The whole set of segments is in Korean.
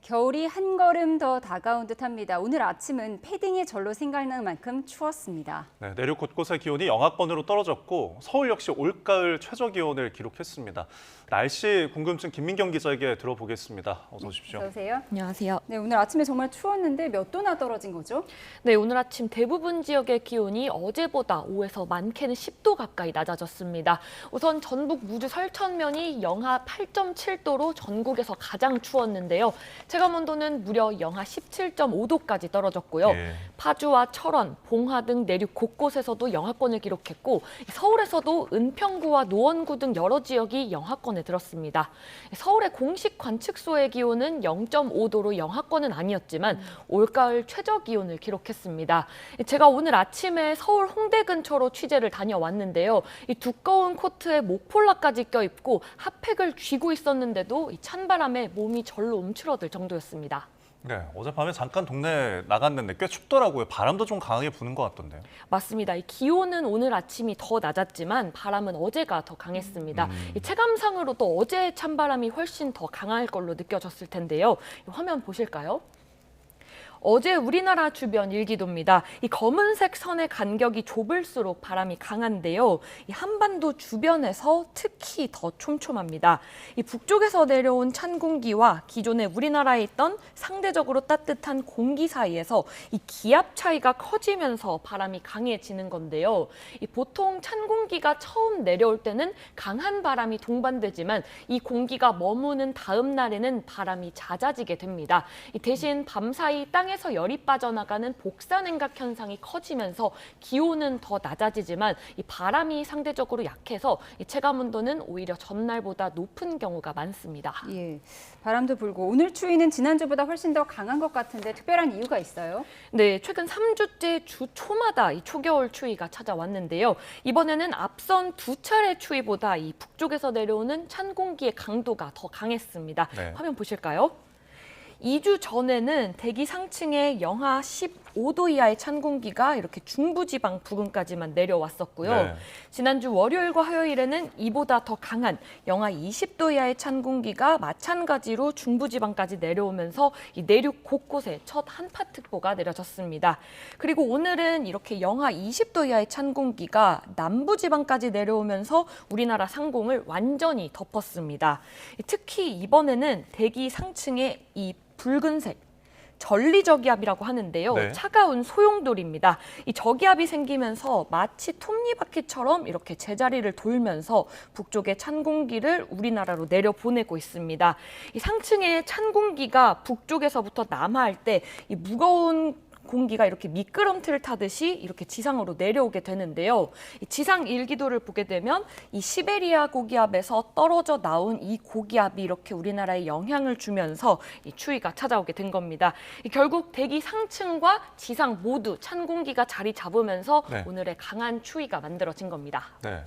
겨울이 한 걸음 더 다가온 듯합니다. 오늘 아침은 패딩이 절로 생각날 만큼 추웠습니다. 네, 내륙 곳곳의 기온이 영하권으로 떨어졌고 서울 역시 올가을 최저 기온을 기록했습니다. 날씨 궁금증 김민경 기자에게 들어보겠습니다. 어서 오십시오. 어서 오세요. 안녕하세요. 네, 오늘 아침에 정말 추웠는데 몇 도나 떨어진 거죠? 네, 오늘 아침 대부분 지역의 기온이 어제보다 5에서 많게는 10도 가까이 낮아졌습니다. 우선 전북 무주 설천면이 영하 8.7도로 전국에서 가장 추웠는데요. 체감온도는 무려 영하 17.5도까지 떨어졌고요. 예. 파주와 철원, 봉화 등 내륙 곳곳에서도 영하권을 기록했고 서울에서도 은평구와 노원구 등 여러 지역이 영하권에 들었습니다. 서울의 공식 관측소의 기온은 0.5도로 영하권은 아니었지만 올가을 최저 기온을 기록했습니다. 제가 오늘 아침에 서울 홍대 근처로 취재를 다녀왔는데요. 이 두꺼운 코트에 목폴라까지 껴입고 핫팩을 쥐고 있었는데도 이 찬바람에 몸이 절로 움츠러들 정도였습니다. 네, 어젯밤에 잠깐 동네 나갔는데 꽤 춥더라고요. 바람도 좀 강하게 부는 것 같던데요. 맞습니다. 이 기온은 오늘 아침이 더 낮았지만 바람은 어제가 더 강했습니다. 이 체감상으로도 어제의 찬바람이 훨씬 더 강할 걸로 느껴졌을 텐데요. 이 화면 보실까요? 어제 우리나라 주변 일기도입니다. 이 검은색 선의 간격이 좁을수록 바람이 강한데요. 이 한반도 주변에서 특히 더 촘촘합니다. 이 북쪽에서 내려온 찬 공기와 기존에 우리나라에 있던 상대적으로 따뜻한 공기 사이에서 이 기압 차이가 커지면서 바람이 강해지는 건데요. 이 보통 찬 공기가 처음 내려올 때는 강한 바람이 동반되지만 이 공기가 머무는 다음 날에는 바람이 잦아지게 됩니다. 이 대신 밤사이 땅에서 열이 빠져나가는 복사냉각 현상이 커지면서 기온은 더 낮아지지만 이 바람이 상대적으로 약해서 이 체감온도는 오히려 전날보다 높은 경우가 많습니다. 예, 바람도 불고 오늘 추위는 지난주보다 훨씬 더 강한 것 같은데 특별한 이유가 있어요? 네, 최근 3주째 주 초마다 이 초겨울 추위가 찾아왔는데요. 이번에는 앞선 두 차례 추위보다 이 북쪽에서 내려오는 찬 공기의 강도가 더 강했습니다. 네. 화면 보실까요? 2주 전에는 대기 상층에 영하 15도 이하의 찬 공기가 이렇게 중부지방 부근까지만 내려왔었고요. 네. 지난주 월요일과 화요일에는 이보다 더 강한 영하 20도 이하의 찬 공기가 마찬가지로 중부지방까지 내려오면서 이 내륙 곳곳에 첫 한파특보가 내려졌습니다. 그리고 오늘은 이렇게 영하 20도 이하의 찬 공기가 남부지방까지 내려오면서 우리나라 상공을 완전히 덮었습니다. 특히 이번에는 대기 상층에 이 붉은색 전리저기압이라고 하는데요. 네. 차가운 소용돌입니다. 이 저기압이 생기면서 마치 톱니바퀴처럼 이렇게 제자리를 돌면서 북쪽의 찬 공기를 우리나라로 내려보내고 있습니다. 이 상층의 찬 공기가 북쪽에서부터 남하할 때 이 무거운 공기가 이렇게 미끄럼틀을 타듯이 이렇게 지상으로 내려오게 되는데요. 이 지상 일기도를 보게 되면 이 시베리아 고기압에서 떨어져 나온 이 고기압이 이렇게 우리나라에 영향을 주면서 이 추위가 찾아오게 된 겁니다. 결국 대기 상층과 지상 모두 찬 공기가 자리 잡으면서 네. 오늘의 강한 추위가 만들어진 겁니다. 네.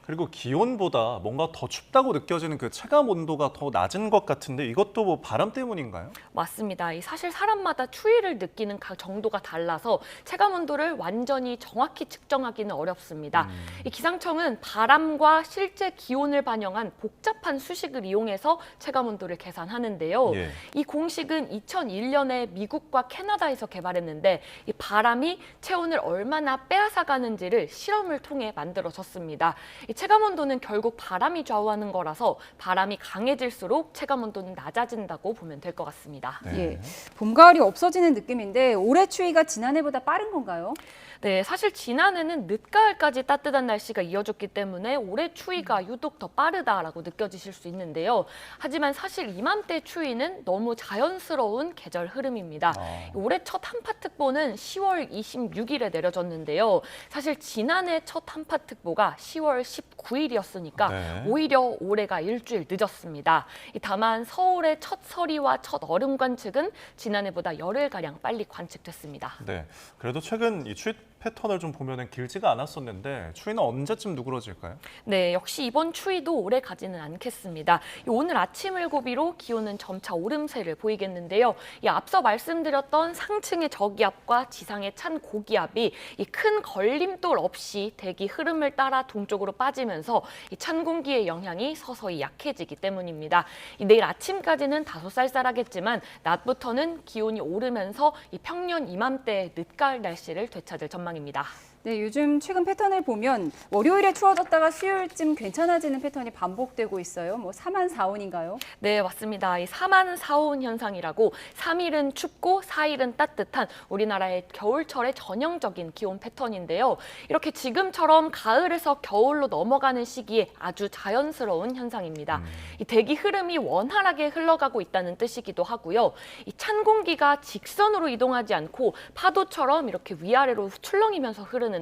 그리고 기온보다 뭔가 더 춥다고 느껴지는 그 체감 온도가 더 낮은 것 같은데 이것도 뭐 바람 때문인가요? 맞습니다. 사실 사람마다 추위를 느끼는 정도가 달라서 체감 온도를 완전히 정확히 측정하기는 어렵습니다. 이 기상청은 바람과 실제 기온을 반영한 복잡한 수식을 이용해서 체감 온도를 계산하는데요. 예. 이 공식은 2001년에 미국과 캐나다에서 개발했는데 이 바람이 체온을 얼마나 빼앗아가는지를 실험을 통해 만들어졌습니다. 이 체감온도는 결국 바람이 좌우하는 거라서 바람이 강해질수록 체감온도는 낮아진다고 보면 될 것 같습니다. 네. 예, 봄, 가을이 없어지는 느낌인데 올해 추위가 지난해보다 빠른 건가요? 네, 사실 지난해는 늦가을까지 따뜻한 날씨가 이어졌기 때문에 올해 추위가 유독 더 빠르다라고 느껴지실 수 있는데요. 하지만 사실 이맘때 추위는 너무 자연스러운 계절 흐름입니다. 올해 첫 한파특보는 10월 26일에 내려졌는데요. 사실 지난해 첫 한파특보가 10월 19일이었으니까 네. 오히려 올해가 일주일 늦었습니다. 다만 서울의 첫 서리와 첫 얼음 관측은 지난해보다 열흘가량 빨리 관측됐습니다. 네. 그래도 최근 이 추위 패턴을 좀 보면은 길지가 않았었는데 추위는 언제쯤 누그러질까요? 네, 역시 이번 추위도 오래 가지는 않겠습니다. 오늘 아침을 고비로 기온은 점차 오름세를 보이겠는데요. 앞서 말씀드렸던 상층의 저기압과 지상의 찬 고기압이 큰 걸림돌 없이 대기 흐름을 따라 동쪽으로 빠져 빠지면서 이 찬 공기의 영향이 서서히 약해지기 때문입니다. 내일 아침까지는 다소 쌀쌀하겠지만 낮부터는 기온이 오르면서 이 평년 이맘때 늦가을 날씨를 되찾을 전망입니다. 네, 요즘 최근 패턴을 보면 월요일에 추워졌다가 수요일쯤 괜찮아지는 패턴이 반복되고 있어요. 뭐 3한 4온인가요? 네, 맞습니다. 이 3한 4온 현상이라고 3일은 춥고 4일은 따뜻한 우리나라의 겨울철의 전형적인 기온 패턴인데요. 이렇게 지금처럼 가을에서 겨울로 넘어가는 시기에 아주 자연스러운 현상입니다. 이 대기 흐름이 원활하게 흘러가고 있다는 뜻이기도 하고요. 이 찬 공기가 직선으로 이동하지 않고 파도처럼 이렇게 위아래로 출렁이면서 흐르는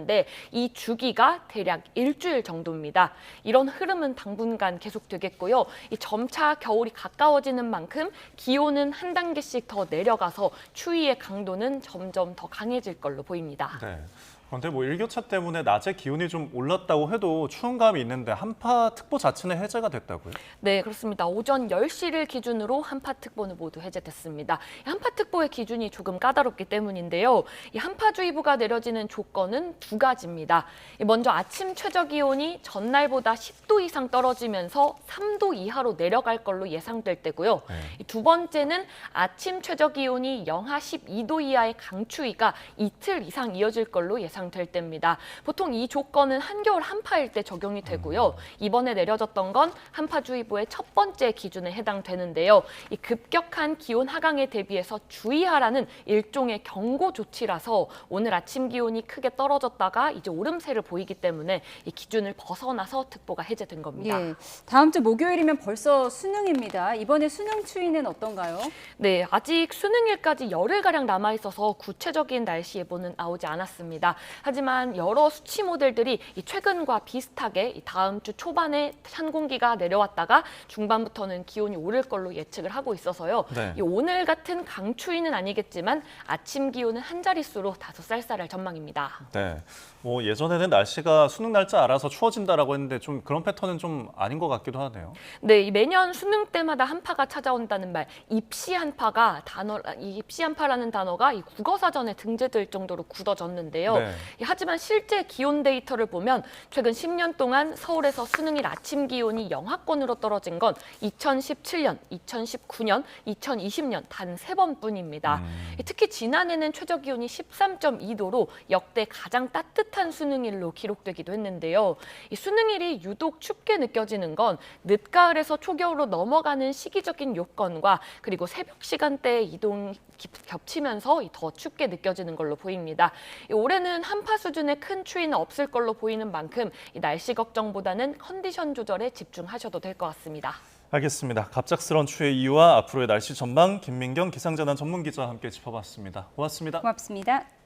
이 주기가 대략 일주일 정도입니다. 이런 흐름은 당분간 계속되겠고요. 이 점차 겨울이 가까워지는 만큼 기온은 한 단계씩 더 내려가서 추위의 강도는 점점 더 강해질 걸로 보입니다. 네. 그런데 뭐 일교차 때문에 낮에 기온이 좀 올랐다고 해도 추운 감이 있는데 한파특보 자체는 해제가 됐다고요? 네, 그렇습니다. 오전 10시를 기준으로 한파특보는 모두 해제됐습니다. 이 한파특보의 기준이 조금 까다롭기 때문인데요. 이 한파주의보가 내려지는 조건은 두 가지입니다. 먼저 아침 최저기온이 전날보다 10도 이상 떨어지면서 3도 이하로 내려갈 걸로 예상될 때고요. 이 두 번째는 아침 최저기온이 영하 12도 이하의 강추위가 이틀 이상 이어질 걸로 예상될 때입니다. 보통 이 조건은 한겨울 한파일 때 적용이 되고요. 이번에 내려졌던 건 한파주의보의 첫 번째 기준에 해당되는데요. 이 급격한 기온 하강에 대비해서 주의하라는 일종의 경고 조치라서 오늘 아침 기온이 크게 떨어졌다가 이제 오름세를 보이기 때문에 이 기준을 벗어나서 특보가 해제된 겁니다. 예, 다음 주 목요일이면 벌써 수능입니다. 이번에 수능 추이는 어떤가요? 네, 아직 수능일까지 열흘가량 남아있어서 구체적인 날씨 예보는 나오지 않았습니다. 하지만 여러 수치 모델들이 이 최근과 비슷하게 이 다음 주 초반에 찬 공기가 내려왔다가 중반부터는 기온이 오를 걸로 예측을 하고 있어서요. 네. 이 오늘 같은 강추위는 아니겠지만 아침 기온은 한 자릿수로 다소 쌀쌀할 전망입니다. 네. 뭐 예전에는 날씨가 수능 날짜 알아서 추워진다라고 했는데 좀 그런 패턴은 좀 아닌 것 같기도 하네요. 네, 이 매년 수능 때마다 한파가 찾아온다는 말, 입시 한파라는 단어가 이 국어사전에 등재될 정도로 굳어졌는데요. 네. 하지만 실제 기온 데이터를 보면 최근 10년 동안 서울에서 수능일 아침 기온이 영하권으로 떨어진 건 2017년, 2019년, 2020년 단 3번뿐입니다. 특히 지난해는 최저 기온이 13.2도로 역대 가장 따뜻한 수능일로 기록되기도 했는데요. 이 수능일이 유독 춥게 느껴지는 건 늦가을에서 초겨울로 넘어가는 시기적인 요건과 그리고 새벽 시간대의 이동이 겹치면서 더 춥게 느껴지는 걸로 보입니다. 올해는 한파 수준의 큰 추위는 없을 걸로 보이는 만큼 이 날씨 걱정보다는 컨디션 조절에 집중하셔도 될 것 같습니다. 알겠습니다. 갑작스러운 추위의 이유와 앞으로의 날씨 전망 김민경 기상재난 전문기자와 함께 짚어봤습니다. 고맙습니다. 고맙습니다.